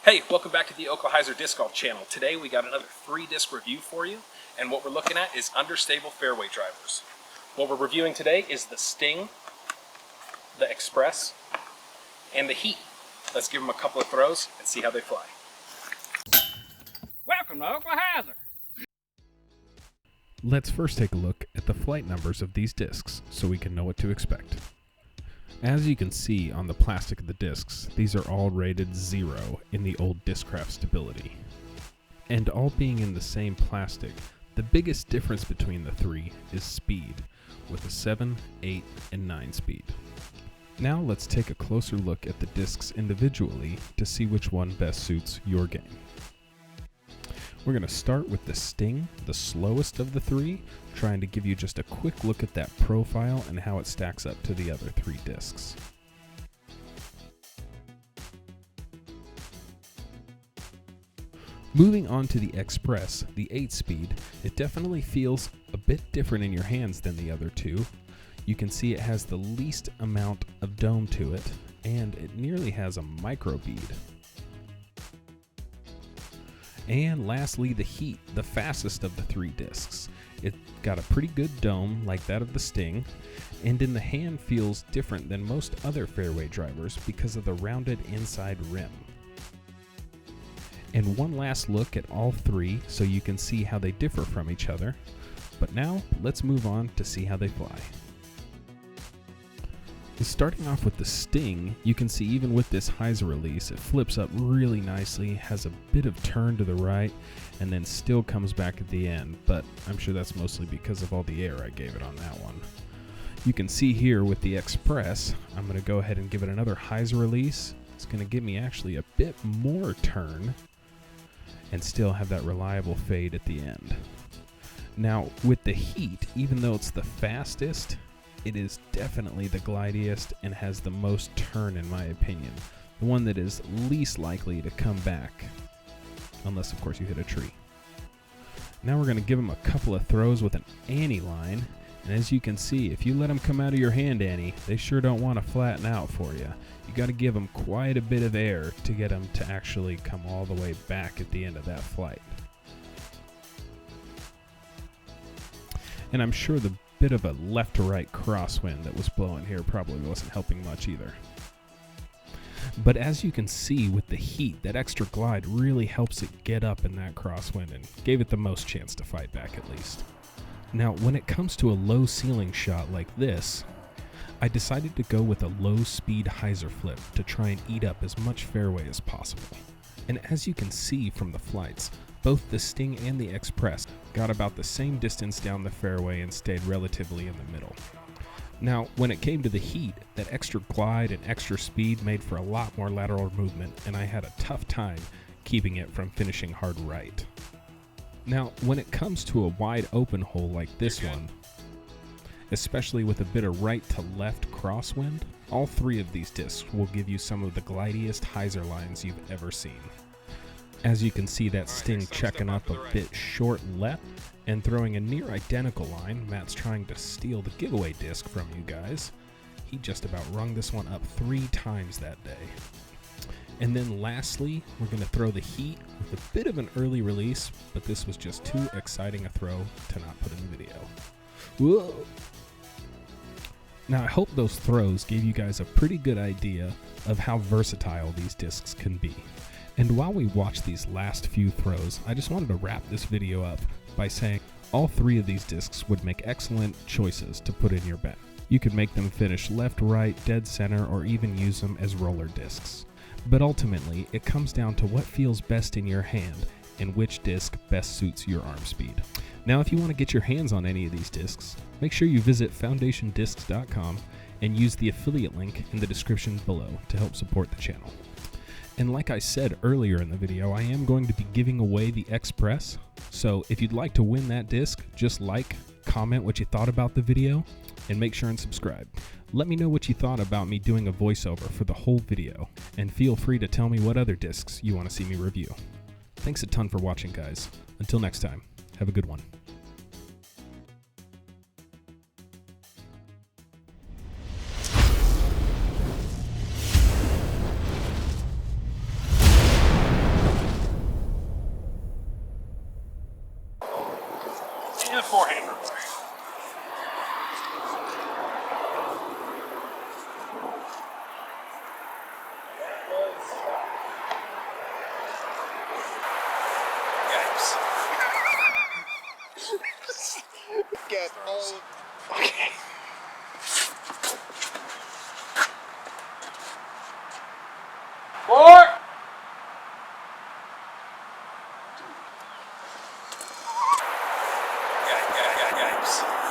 Hey, welcome back to the Oklahyzer Disc Golf channel. Today we got another 3-disc review for you, and what we're looking at is understable fairway drivers. What we're reviewing today is the Sting, the Xpress, and the Heat. Let's give them a couple of throws and see how they fly. Welcome to Oklahyzer! Let's first take a look at the flight numbers of these discs so we can know what to expect. As you can see on the plastic of the discs, these are all rated 0 in the old Discraft stability. And all being in the same plastic, the biggest difference between the three is speed, with a 7, 8, and 9 speed. Now let's take a closer look at the discs individually to see which one best suits your game. We're going to start with the Sting, the slowest of the three, trying to give you just a quick look at that profile and how it stacks up to the other 3 discs. Moving on to the Xpress, the 8-speed, it definitely feels a bit different in your hands than the other two. You can see it has the least amount of dome to it, and it nearly has a micro bead. And lastly, the Heat, the fastest of the 3 discs. It got a pretty good dome like that of the Sting, and in the hand feels different than most other fairway drivers because of the rounded inside rim. And one last look at all 3 so you can see how they differ from each other. But now, let's move on to see how they fly. Starting off with the Sting, you can see even with this hyzer release, it flips up really nicely, has a bit of turn to the right, and then still comes back at the end, but I'm sure that's mostly because of all the air I gave it on that one. You can see here with the Xpress, I'm going to go ahead and give it another hyzer release. It's going to give me actually a bit more turn, and still have that reliable fade at the end. Now, with the Heat, even though it's the fastest, it is definitely the glidiest and has the most turn in my opinion. The one that is least likely to come back, unless of course you hit a tree. Now we're going to give them a couple of throws with an Annie line, and as you can see, if you let them come out of your hand, Annie, they sure don't want to flatten out for you. You got to give them quite a bit of air to get them to actually come all the way back at the end of that flight. And I'm sure the bit of a left to right crosswind that was blowing here probably wasn't helping much either. But as you can see with the Heat, that extra glide really helps it get up in that crosswind and gave it the most chance to fight back at least. Now when it comes to a low ceiling shot like this, I decided to go with a low speed hyzer flip to try and eat up as much fairway as possible. And as you can see from the flights, both the Sting and the Xpress got about the same distance down the fairway and stayed relatively in the middle. Now, when it came to the Heat, that extra glide and extra speed made for a lot more lateral movement, and I had a tough time keeping it from finishing hard right. Now, when it comes to a wide open hole like this one, especially with a bit of right to left crosswind, all 3 of these discs will give you some of the glidiest hyzer lines you've ever seen. As you can see, that Sting checking up a bit short left and throwing a near identical line. Matt's trying to steal the giveaway disc from you guys. He just about rung this one up 3 times that day. And then lastly, we're going to throw the Heat with a bit of an early release, but this was just too exciting a throw to not put in the video. Whoa! Now I hope those throws gave you guys a pretty good idea of how versatile these discs can be. And while we watch these last few throws, I just wanted to wrap this video up by saying all 3 of these discs would make excellent choices to put in your bag. You could make them finish left, right, dead center, or even use them as roller discs. But ultimately, it comes down to what feels best in your hand and which disc best suits your arm speed. Now, if you want to get your hands on any of these discs, make sure you visit foundationdiscs.com and use the affiliate link in the description below to help support the channel. And like I said earlier in the video, I am going to be giving away the Xpress. So if you'd like to win that disc, just like, comment what you thought about the video, and make sure and subscribe. Let me know what you thought about me doing a voiceover for the whole video, and feel free to tell me what other discs you want to see me review. Thanks a ton for watching, guys. Until next time, have a good one. Get all. Okay. Four. Yikes.